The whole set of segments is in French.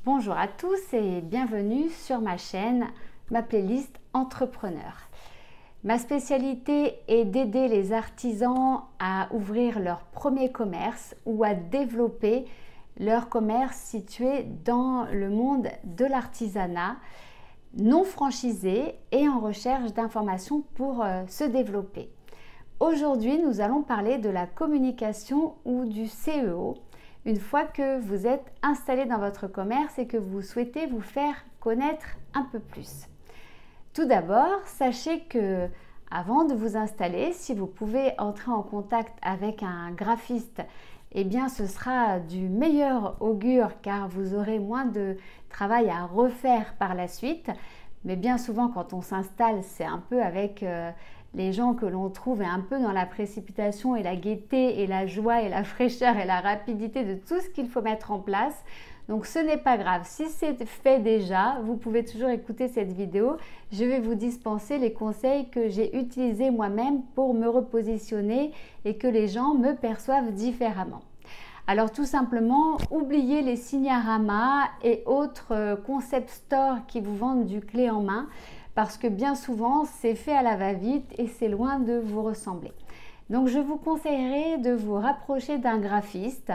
Bonjour à tous et bienvenue sur ma chaîne, ma playlist Entrepreneur. Ma spécialité est d'aider les artisans à ouvrir leur premier commerce ou à développer leur commerce situé dans le monde de l'artisanat, non franchisé et en recherche d'informations pour se développer. Aujourd'hui, nous allons parler de la communication ou du CEO. Une fois que vous êtes installé dans votre commerce et que vous souhaitez vous faire connaître un peu plus. Tout d'abord, sachez que avant de vous installer, si vous pouvez entrer en contact avec un graphiste, eh bien ce sera du meilleur augure car vous aurez moins de travail à refaire par la suite. Mais bien souvent quand on s'installe, c'est un peu avec les gens que l'on trouve un peu dans la précipitation et la gaieté et la joie et la fraîcheur et la rapidité de tout ce qu'il faut mettre en place. Donc ce n'est pas grave, si c'est fait déjà, vous pouvez toujours écouter cette vidéo. Je vais vous dispenser les conseils que j'ai utilisés moi-même pour me repositionner et que les gens me perçoivent différemment. Alors tout simplement, oubliez les Signarama et autres concept stores qui vous vendent du clé en main parce que bien souvent c'est fait à la va-vite et c'est loin de vous ressembler. Donc je vous conseillerais de vous rapprocher d'un graphiste.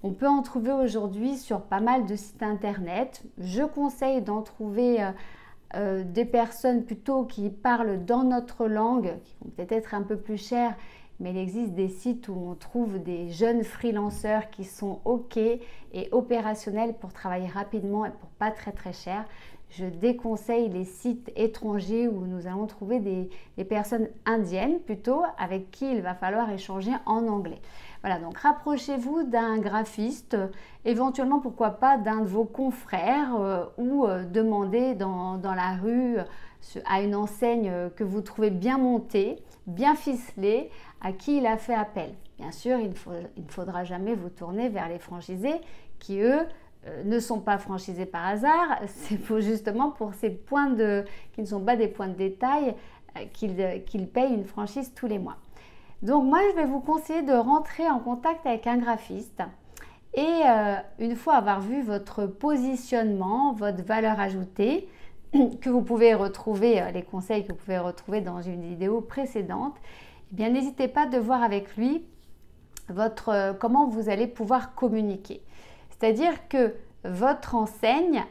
On peut en trouver aujourd'hui sur pas mal de sites internet. Je conseille d'en trouver des personnes plutôt qui parlent dans notre langue, qui vont peut-être être un peu plus chères, mais il existe des sites où on trouve des jeunes freelanceurs qui sont OK et opérationnels pour travailler rapidement et pour pas très cher. Je déconseille les sites étrangers où nous allons trouver des personnes indiennes plutôt avec qui il va falloir échanger en anglais. Voilà, donc rapprochez-vous d'un graphiste, éventuellement pourquoi pas d'un de vos confrères ou demandez dans la rue à une enseigne que vous trouvez bien montée, bien ficelée, à qui il a fait appel. Bien sûr, il ne faudra jamais vous tourner vers les franchisés qui, eux, ne sont pas franchisés par hasard. C'est justement pour ces points qui ne sont pas des points de détail qu'ils payent une franchise tous les mois. Donc moi, je vais vous conseiller de rentrer en contact avec un graphiste et une fois avoir vu votre positionnement, votre valeur ajoutée, que vous pouvez retrouver, les conseils que vous pouvez retrouver dans une vidéo précédente, eh bien n'hésitez pas de voir avec lui comment vous allez pouvoir communiquer. C'est-à-dire que votre enseigne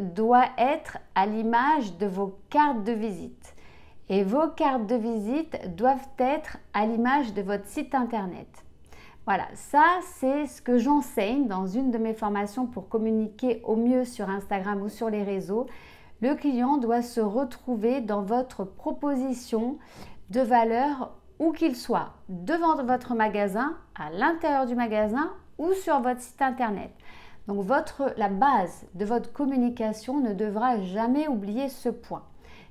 doit être à l'image de vos cartes de visite. Et vos cartes de visite doivent être à l'image de votre site internet. Voilà, ça c'est ce que j'enseigne dans une de mes formations pour communiquer au mieux sur Instagram ou sur les réseaux. Le client doit se retrouver dans votre proposition de valeur où qu'il soit, devant votre magasin, à l'intérieur du magasin ou sur votre site internet. Donc la base de votre communication ne devra jamais oublier ce point.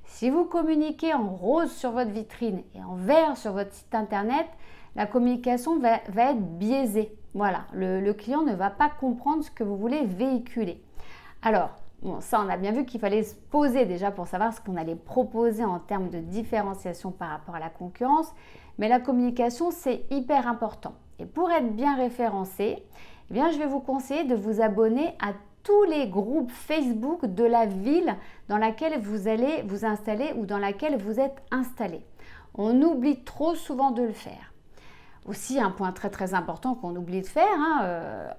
Si vous communiquez en rose sur votre vitrine et en vert sur votre site internet, la communication va être biaisée. Voilà, le client ne va pas comprendre ce que vous voulez véhiculer. Alors, bon, ça on a bien vu qu'il fallait se poser déjà pour savoir ce qu'on allait proposer en termes de différenciation par rapport à la concurrence, mais la communication c'est hyper important. Et pour être bien référencé, eh bien, je vais vous conseiller de vous abonner à tous les groupes Facebook de la ville dans laquelle vous allez vous installer ou dans laquelle vous êtes installé. On oublie trop souvent de le faire. Aussi, un point très important qu'on oublie de faire,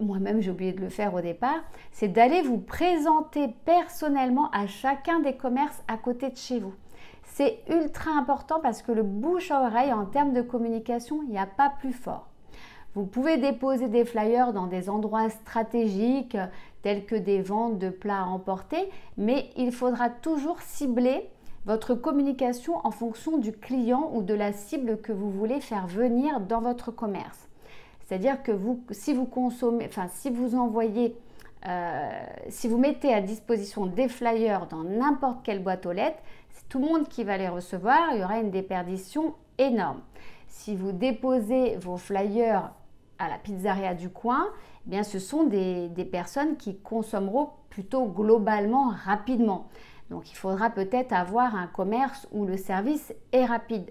moi-même j'ai oublié de le faire au départ, c'est d'aller vous présenter personnellement à chacun des commerces à côté de chez vous. C'est ultra important parce que le bouche à oreille en termes de communication, il n'y a pas plus fort. Vous pouvez déposer des flyers dans des endroits stratégiques tels que des ventes de plats à emporter, mais il faudra toujours cibler votre communication en fonction du client ou de la cible que vous voulez faire venir dans votre commerce. C'est-à-dire que si vous mettez à disposition des flyers dans n'importe quelle boîte aux lettres, c'est tout le monde qui va les recevoir, il y aura une déperdition énorme. Si vous déposez vos flyers à la pizzeria du coin, eh bien ce sont des personnes qui consommeront plutôt globalement rapidement. Donc il faudra peut-être avoir un commerce où le service est rapide.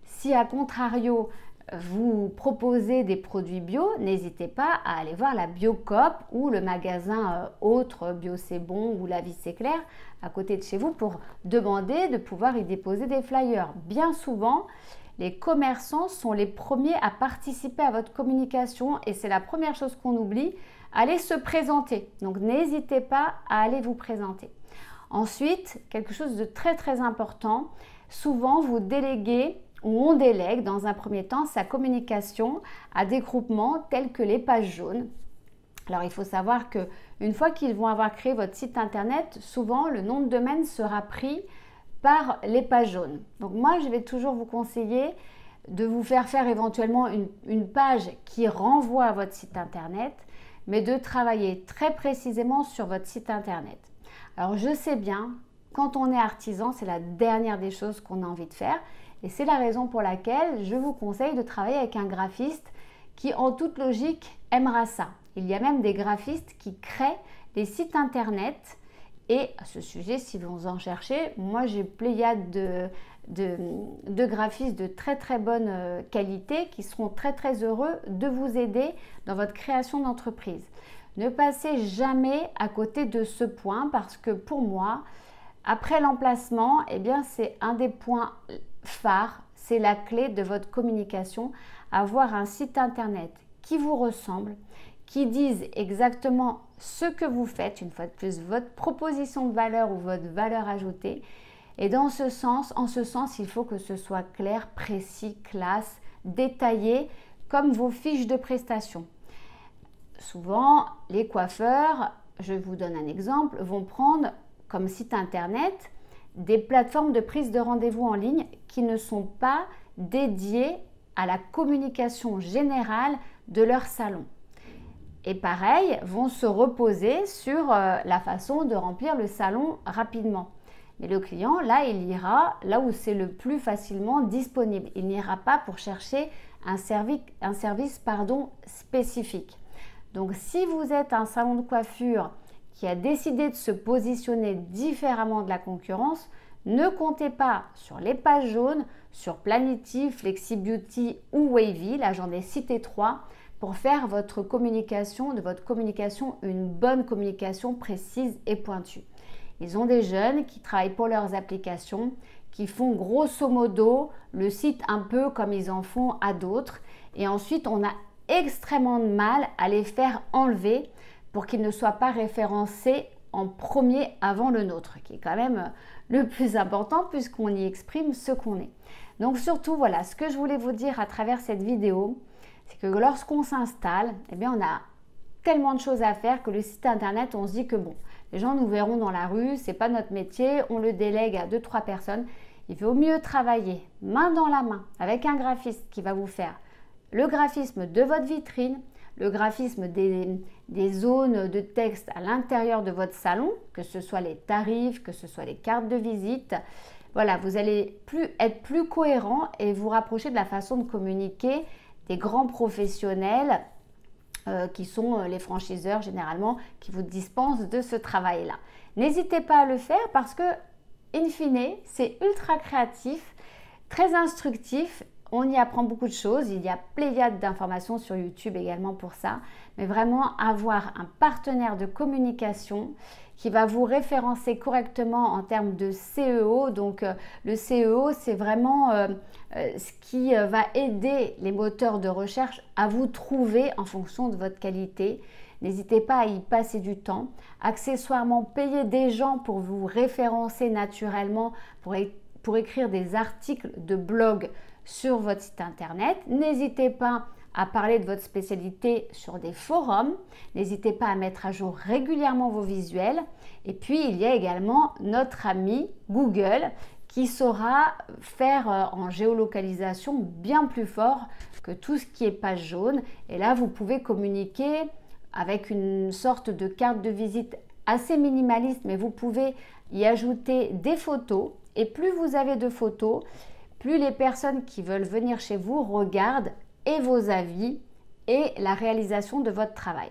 Si à contrario, vous proposez des produits bio, n'hésitez pas à aller voir la Biocoop ou le magasin autre, Bio c'est bon ou La Vie c'est clair, à côté de chez vous pour demander de pouvoir y déposer des flyers. Bien souvent, les commerçants sont les premiers à participer à votre communication et c'est la première chose qu'on oublie, allez se présenter. Donc n'hésitez pas à aller vous présenter. Ensuite, quelque chose de très important, souvent vous déléguez ou on délègue dans un premier temps sa communication à des groupements tels que les pages jaunes. Alors il faut savoir qu'une fois qu'ils vont avoir créé votre site internet, souvent le nom de domaine sera pris par les pages jaunes. Donc moi je vais toujours vous conseiller de vous faire éventuellement une page qui renvoie à votre site internet, mais de travailler très précisément sur votre site internet. Alors je sais bien, quand on est artisan, c'est la dernière des choses qu'on a envie de faire. Et c'est la raison pour laquelle je vous conseille de travailler avec un graphiste qui, en toute logique, aimera ça. Il y a même des graphistes qui créent des sites internet. Et à ce sujet, si vous en cherchez, moi j'ai pléiade de graphistes de très bonne qualité qui seront très heureux de vous aider dans votre création d'entreprise. Ne passez jamais à côté de ce point parce que pour moi, après l'emplacement, eh bien c'est un des points phare, c'est la clé de votre communication, avoir un site internet qui vous ressemble, qui dise exactement ce que vous faites, une fois de plus, votre proposition de valeur ou votre valeur ajoutée. Et en ce sens, il faut que ce soit clair, précis, classe, détaillé, comme vos fiches de prestation. Souvent, les coiffeurs, je vous donne un exemple, vont prendre comme site internet des plateformes de prise de rendez-vous en ligne qui ne sont pas dédiées à la communication générale de leur salon. Et pareil, vont se reposer sur la façon de remplir le salon rapidement. Mais le client, là, il ira là où c'est le plus facilement disponible. Il n'ira pas pour chercher un service spécifique. Donc, si vous êtes un salon de coiffure qui a décidé de se positionner différemment de la concurrence, ne comptez pas sur les pages jaunes, sur Planity, FlexiBeauty ou Wavy, là j'en ai cité 3, pour faire de votre communication une bonne communication précise et pointue. Ils ont des jeunes qui travaillent pour leurs applications, qui font grosso modo le site un peu comme ils en font à d'autres. Et ensuite, on a extrêmement de mal à les faire enlever pour qu'ils ne soient pas référencés en premier avant le nôtre, qui est quand même le plus important puisqu'on y exprime ce qu'on est. Donc surtout, voilà, ce que je voulais vous dire à travers cette vidéo, c'est que lorsqu'on s'installe, eh bien on a tellement de choses à faire que le site internet, on se dit que bon, les gens nous verront dans la rue, c'est pas notre métier, on le délègue à 2-3 personnes. Il vaut mieux travailler main dans la main avec un graphiste qui va vous faire le graphisme de votre vitrine, le graphisme des zones de texte à l'intérieur de votre salon, que ce soit les tarifs, que ce soit les cartes de visite. Voilà, vous allez être plus cohérent et vous rapprocher de la façon de communiquer des grands professionnels qui sont les franchiseurs généralement qui vous dispensent de ce travail-là. N'hésitez pas à le faire parce que, in fine, c'est ultra créatif, très instructif. On y apprend beaucoup de choses, il y a pléiade d'informations sur YouTube également pour ça, mais vraiment avoir un partenaire de communication qui va vous référencer correctement en termes de CEO. Donc le CEO, c'est vraiment ce qui va aider les moteurs de recherche à vous trouver en fonction de votre qualité. N'hésitez pas à y passer du temps. Accessoirement, payez des gens pour vous référencer naturellement, pour écrire des articles de blog sur votre site internet. N'hésitez pas à parler de votre spécialité sur des forums. N'hésitez pas à mettre à jour régulièrement vos visuels. Et puis, il y a également notre ami Google qui saura faire en géolocalisation bien plus fort que tout ce qui est page jaune. Et là, vous pouvez communiquer avec une sorte de carte de visite assez minimaliste, mais vous pouvez y ajouter des photos. Et plus vous avez de photos, plus les personnes qui veulent venir chez vous regardent et vos avis et la réalisation de votre travail.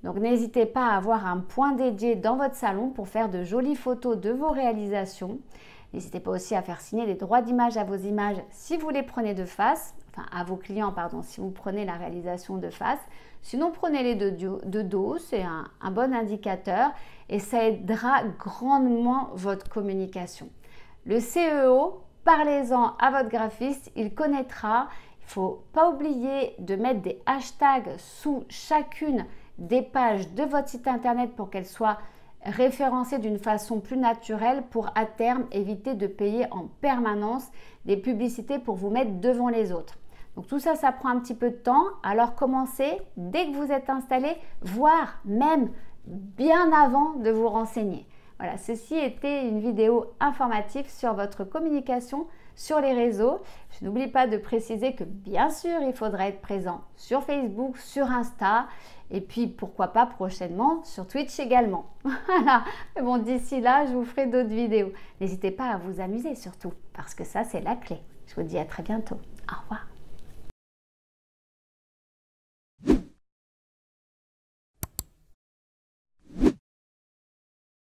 Donc n'hésitez pas à avoir un point dédié dans votre salon pour faire de jolies photos de vos réalisations. N'hésitez pas aussi à faire signer des droits d'image à vos images si vous les prenez de face. enfin à vos clients, pardon, si vous prenez la réalisation de face. Sinon, prenez-les de dos, c'est un bon indicateur et ça aidera grandement votre communication. Le CEO, parlez-en à votre graphiste, il connaîtra. Il ne faut pas oublier de mettre des hashtags sous chacune des pages de votre site internet pour qu'elles soient référencées d'une façon plus naturelle pour à terme éviter de payer en permanence des publicités pour vous mettre devant les autres. Donc tout ça, ça prend un petit peu de temps. Alors commencez dès que vous êtes installé, voire même bien avant de vous renseigner. Voilà, ceci était une vidéo informative sur votre communication sur les réseaux. Je n'oublie pas de préciser que bien sûr, il faudra être présent sur Facebook, sur Insta et puis pourquoi pas prochainement sur Twitch également. Voilà, mais bon, d'ici là, je vous ferai d'autres vidéos. N'hésitez pas à vous amuser surtout parce que ça, c'est la clé. Je vous dis à très bientôt. Au revoir.